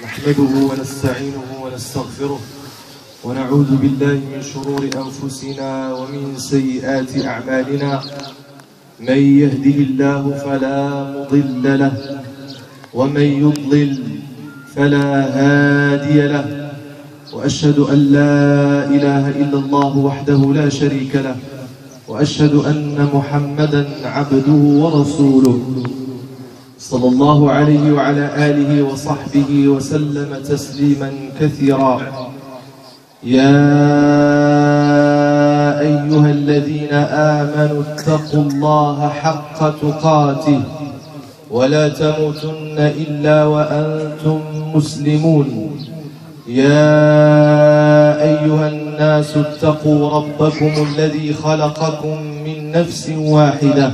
نحمده ونستعينه ونستغفره ونعوذ بالله من شرور أنفسنا ومن سيئات أعمالنا. من يهده الله فلا مضل له ومن يضلل فلا هادي له، وأشهد أن لا إله إلا الله وحده لا شريك له، وأشهد أن محمدا عبده ورسوله صلى الله عليه وعلى آله وصحبه وسلم تسليما كثيرا. يا أيها الذين آمنوا اتقوا الله حق تقاته ولا تموتن إلا وأنتم مسلمون. يا أيها الناس اتقوا ربكم الذي خلقكم من نفس واحدة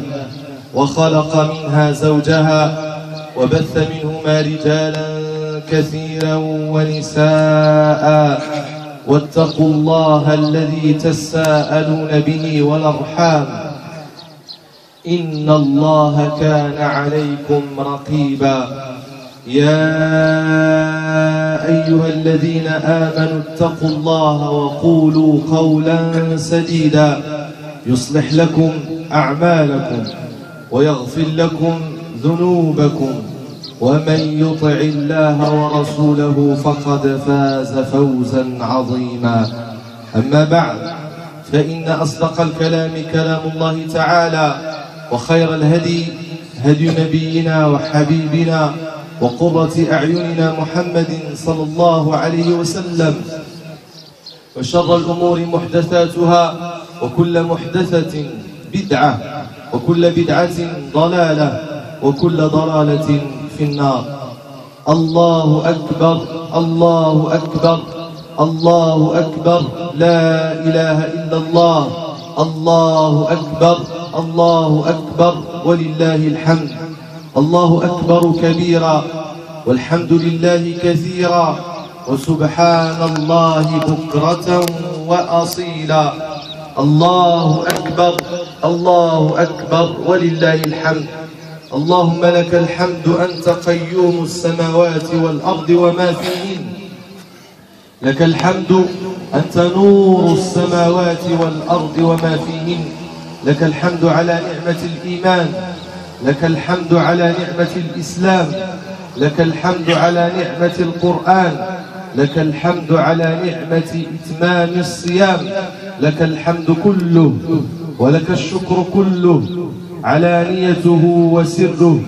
وخلق منها زوجها وبث منهما رجالا كثيرا ونساء، واتقوا الله الذي تساءلون به والأرحام إن الله كان عليكم رقيبا. يا أيها الذين آمنوا اتقوا الله وقولوا قولا سديدا يصلح لكم أعمالكم ويغفر لكم ذنوبكم، ومن يطع الله ورسوله فقد فاز فوزا عظيما. أما بعد، فإن أصدق الكلام كلام الله تعالى، وخير الهدي هدي نبينا وحبيبنا وقرة أعيننا محمد صلى الله عليه وسلم، وشر الأمور محدثاتها، وكل محدثة بدعة، وكل بدعة ضلالة، وكل ضلالة في النار. الله أكبر، الله أكبر، الله أكبر، لا إله إلا الله، الله أكبر، الله أكبر، ولله الحمد. الله أكبر كبيرا، والحمد لله كثيرا، وسبحان الله بكرة وأصيلا. الله أكبر، الله أكبر، ولله الحمد. اللهم لك الحمد أنت قيوم السماوات والأرض وما فيهن، لك الحمد أنت نور السماوات والأرض وما فيهن، لك الحمد على نعمة الإيمان، لك الحمد على نعمة الإسلام، لك الحمد على نعمة القرآن، لك الحمد على نعمة إتمام الصيام، لك الحمد كله ولك الشكر كله، علانيته وسره.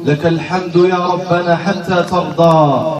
لك الحمد يا ربنا حتى ترضى.